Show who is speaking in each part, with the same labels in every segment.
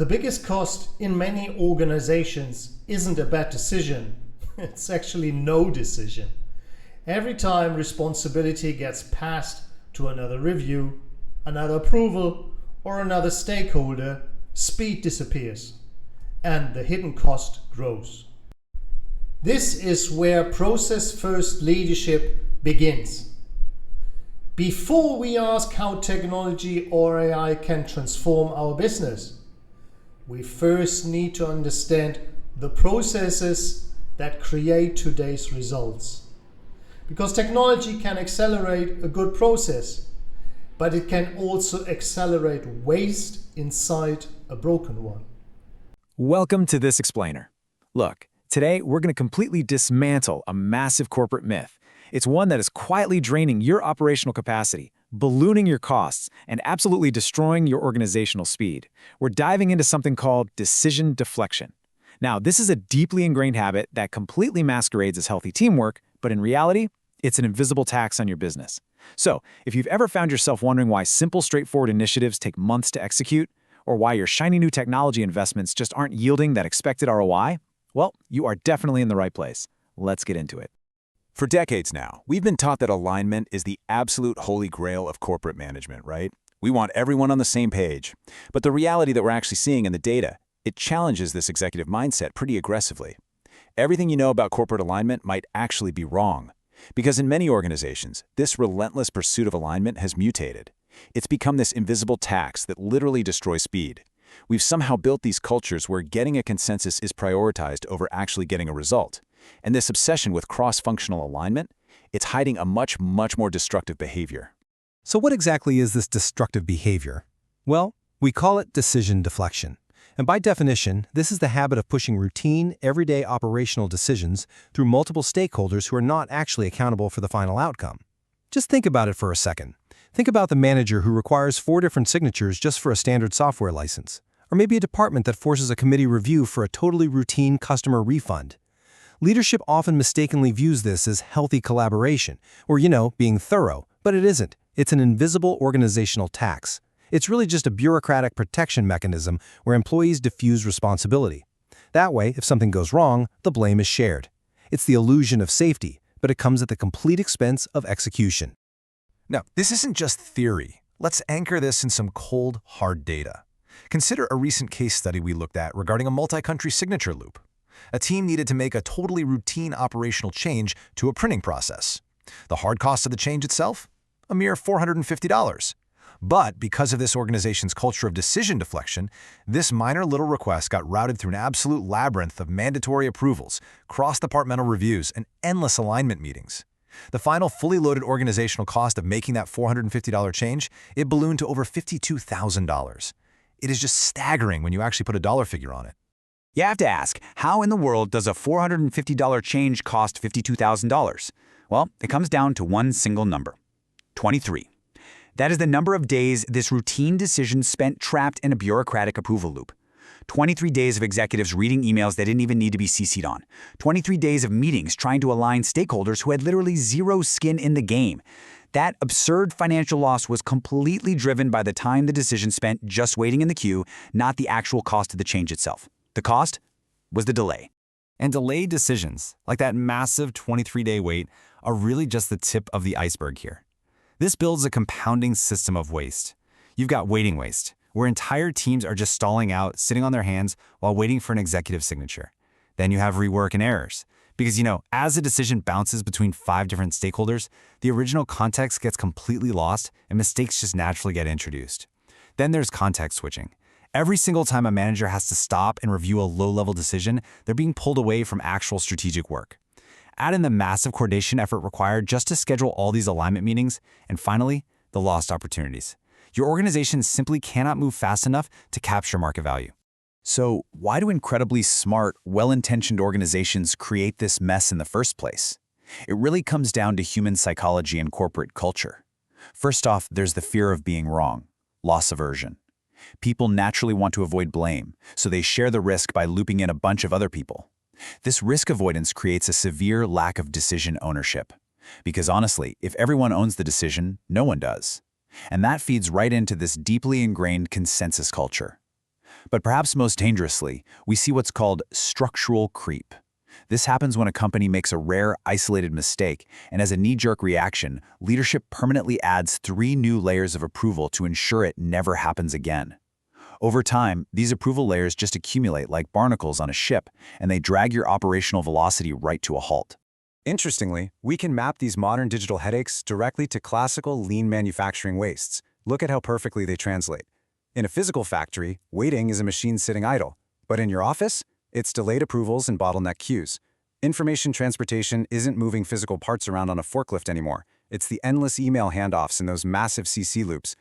Speaker 1: The biggest cost in many organizations isn't a bad decision. It's actually no decision. Every time responsibility gets passed to another review, another approval, or another stakeholder, speed disappears and the hidden cost grows. This is where process-first leadership begins. Before we ask how technology or AI can transform our business, we first need to understand the processes that create today's results. Because technology can accelerate a good process, but it can also accelerate waste inside a broken one.
Speaker 2: Welcome to This Explainer. Look, today we're going to completely dismantle a massive corporate myth. It's one that is quietly draining your operational capacity, ballooning your costs, and absolutely destroying your organizational speed. We're diving into something called decision deflection. Now, this is a deeply ingrained habit that completely masquerades as healthy teamwork, but in reality, it's an invisible tax on your business. So, if you've ever found yourself wondering why simple, straightforward initiatives take months to execute, or why your shiny new technology investments just aren't yielding that expected ROI, well, you are definitely in the right place. Let's get into it.
Speaker 3: For decades now, we've been taught that alignment is the absolute holy grail of corporate management, right? We want everyone on the same page. But the reality that we're actually seeing in the data, it challenges this executive mindset pretty aggressively. Everything you know about corporate alignment might actually be wrong. Because in many organizations, this relentless pursuit of alignment has mutated. It's become this invisible tax that literally destroys speed. We've somehow built these cultures where getting a consensus is prioritized over actually getting a result. And this obsession with cross-functional alignment, it's hiding a much more destructive behavior.
Speaker 4: So what exactly is this destructive behavior? Well, we call it decision deflection. And by definition, this is the habit of pushing routine, everyday operational decisions through multiple stakeholders who are not actually accountable for the final outcome. Just think about it for a second. Think about the manager who requires 4 different signatures just for a standard software license. Or maybe a department that forces a committee review for a totally routine customer refund. Leadership often mistakenly views this as healthy collaboration, or, being thorough, but it isn't. It's an invisible organizational tax. It's really just a bureaucratic protection mechanism where employees diffuse responsibility. That way, if something goes wrong, the blame is shared. It's the illusion of safety, but it comes at the complete expense of execution.
Speaker 5: Now, this isn't just theory. Let's anchor this in some cold, hard data. Consider a recent case study we looked at regarding a multi-country signature loop. A team needed to make a totally routine operational change to a printing process. The hard cost of the change itself? A mere $450. But because of this organization's culture of decision deflection, this minor little request got routed through an absolute labyrinth of mandatory approvals, cross-departmental reviews, and endless alignment meetings. The final fully loaded organizational cost of making that $450 change, it ballooned to over $52,000. It is just staggering when you actually put a dollar figure on it.
Speaker 6: You have to ask, how in the world does a $450 change cost $52,000? Well, it comes down to one single number: 23. That is the number of days this routine decision spent trapped in a bureaucratic approval loop. 23 days of executives reading emails they didn't even need to be CC'd on. 23 days of meetings trying to align stakeholders who had literally zero skin in the game. That absurd financial loss was completely driven by the time the decision spent just waiting in the queue, not the actual cost of the change itself. The cost was the delay.
Speaker 7: And delayed decisions, like that massive 23-day wait, are really just the tip of the iceberg here. This builds a compounding system of waste. You've got waiting waste, where entire teams are just stalling out, sitting on their hands while waiting for an executive signature. Then you have rework and errors. Because, as a decision bounces between 5 different stakeholders, the original context gets completely lost and mistakes just naturally get introduced. Then there's context switching. Every single time a manager has to stop and review a low-level decision, they're being pulled away from actual strategic work. Add in the massive coordination effort required just to schedule all these alignment meetings, and finally, the lost opportunities. Your organization simply cannot move fast enough to capture market value.
Speaker 6: So why do incredibly smart, well-intentioned organizations create this mess in the first place? It really comes down to human psychology and corporate culture. First off, there's the fear of being wrong, loss aversion. People naturally want to avoid blame, so they share the risk by looping in a bunch of other people. This risk avoidance creates a severe lack of decision ownership. Because honestly, if everyone owns the decision, no one does. And that feeds right into this deeply ingrained consensus culture.
Speaker 3: But perhaps most dangerously, we see what's called structural creep. This happens when a company makes a rare, isolated mistake, and as a knee-jerk reaction, leadership permanently adds 3 new layers of approval to ensure it never happens again. Over time, these approval layers just accumulate like barnacles on a ship, and they drag your operational velocity right to a halt.
Speaker 7: Interestingly, we can map these modern digital headaches directly to classical lean manufacturing wastes. Look at how perfectly they translate. In a physical factory, waiting is a machine sitting idle. But in your office, it's delayed approvals and bottleneck queues. Information transportation isn't moving physical parts around on a forklift anymore. It's the endless email handoffs and those massive CC loops.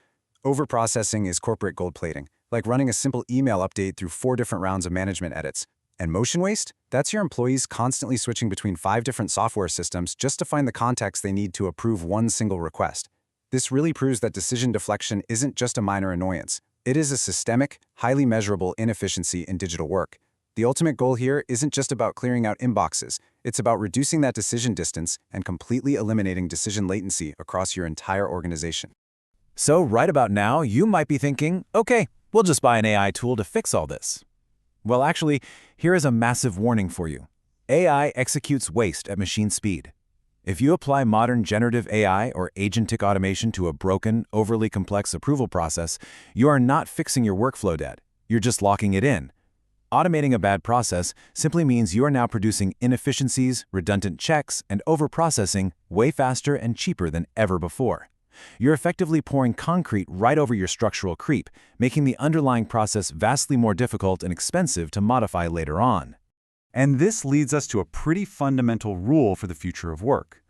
Speaker 7: Overprocessing is corporate gold plating, like running a simple email update through 4 different rounds of management edits. And motion waste? That's your employees constantly switching between 5 different software systems just to find the context they need to approve one single request. This really proves that decision deflection isn't just a minor annoyance. It is a systemic, highly measurable inefficiency in digital work. The ultimate goal here isn't just about clearing out inboxes. It's about reducing that decision distance and completely eliminating decision latency across your entire organization.
Speaker 2: So right about now, you might be thinking, okay, we'll just buy an AI tool to fix all this. Well, actually, here is a massive warning for you. AI executes waste at machine speed. If you apply modern generative AI or agentic automation to a broken, overly complex approval process, you are not fixing your workflow debt. You're just locking it in. Automating a bad process simply means you are now producing inefficiencies, redundant checks, and overprocessing way faster and cheaper than ever before. You're effectively pouring concrete right over your structural creep, making the underlying process vastly more difficult and expensive to modify later on.
Speaker 6: And this leads us to a pretty fundamental rule for the future of work.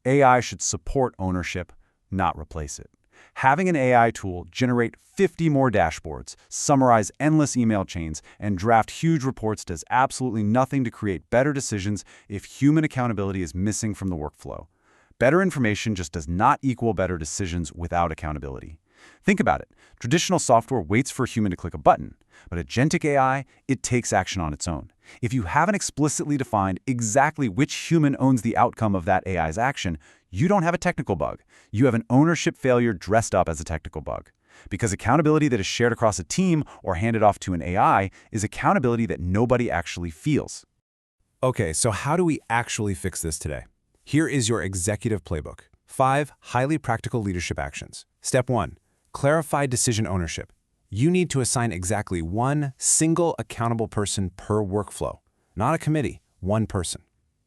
Speaker 6: AI should support ownership, not replace it. Having an AI tool generate 50 more dashboards, summarize endless email chains, and draft huge reports does absolutely nothing to create better decisions if human accountability is missing from the workflow. Better information just does not equal better decisions without accountability. Think about it. Traditional software waits for a human to click a button, but agentic AI, it takes action on its own. If you haven't explicitly defined exactly which human owns the outcome of that AI's action, you don't have a technical bug. You have an ownership failure dressed up as a technical bug. Because accountability that is shared across a team or handed off to an AI is accountability that nobody actually feels.
Speaker 2: Okay, so how do we actually fix this today? Here is your executive playbook. 5 highly practical leadership actions. Step 1. Clarify decision ownership. You need to assign exactly one single accountable person per workflow, not a committee, one person.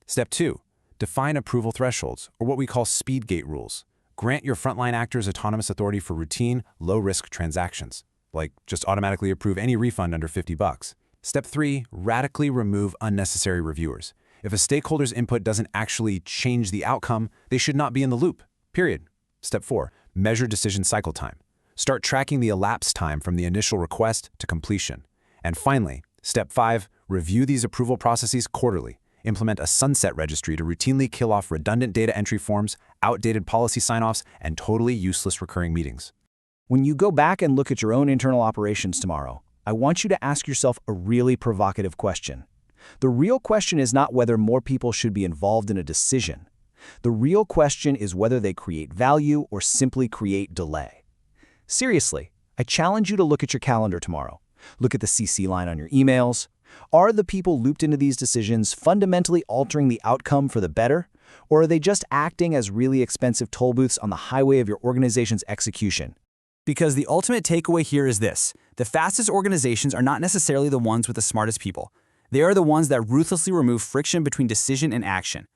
Speaker 2: Step 2. Define approval thresholds, or what we call speed gate rules. Grant your frontline actors autonomous authority for routine, low-risk transactions, like just automatically approve any refund under $50. Step 3. Radically remove unnecessary reviewers. If a stakeholder's input doesn't actually change the outcome, they should not be in the loop, period. Step 4. Measure decision cycle time. Start tracking the elapsed time from the initial request to completion. And finally, Step 5. Review these approval processes quarterly. Implement a sunset registry to routinely kill off redundant data entry forms, outdated policy sign-offs, and totally useless recurring meetings.
Speaker 8: When you go back and look at your own internal operations tomorrow, I want you to ask yourself a really provocative question. The real question is not whether more people should be involved in a decision. The real question is whether they create value or simply create delay. Seriously, I challenge you to look at your calendar tomorrow. Look at the CC line on your emails. Are the people looped into these decisions fundamentally altering the outcome for the better? Or are they just acting as really expensive toll booths on the highway of your organization's execution?
Speaker 9: Because the ultimate takeaway here is this: the fastest organizations are not necessarily the ones with the smartest people. They are the ones that ruthlessly remove friction between decision and action.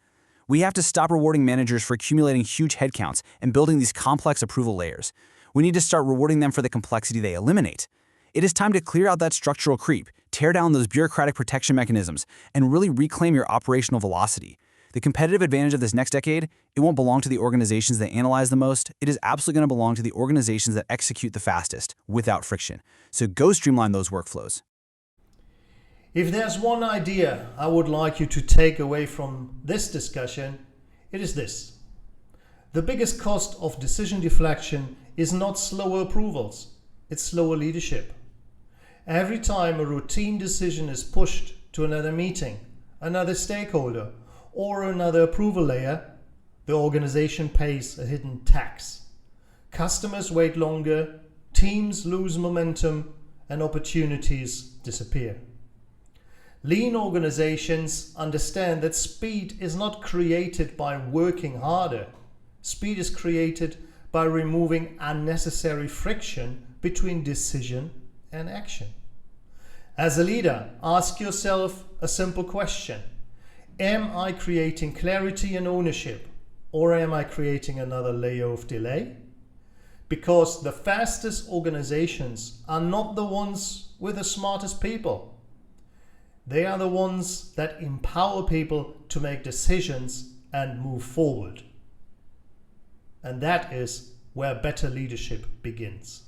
Speaker 9: We have to stop rewarding managers for accumulating huge headcounts and building these complex approval layers. We need to start rewarding them for the complexity they eliminate. It is time to clear out that structural creep, tear down those bureaucratic protection mechanisms, and really reclaim your operational velocity. The competitive advantage of this next decade, it won't belong to the organizations that analyze the most. It is absolutely going to belong to the organizations that execute the fastest, without friction. So go streamline those workflows.
Speaker 1: If there's one idea I would like you to take away from this discussion, it is this. The biggest cost of decision deflection is not slower approvals, it's slower leadership. Every time a routine decision is pushed to another meeting, another stakeholder, or another approval layer, the organization pays a hidden tax. Customers wait longer, teams lose momentum, and opportunities disappear. Lean organizations understand that speed is not created by working harder. Speed is created by removing unnecessary friction between decision and action. As a leader, ask yourself a simple question. Am I creating clarity and ownership, or am I creating another layer of delay? Because the fastest organizations are not the ones with the smartest people. They are the ones that empower people to make decisions and move forward. And that is where better leadership begins.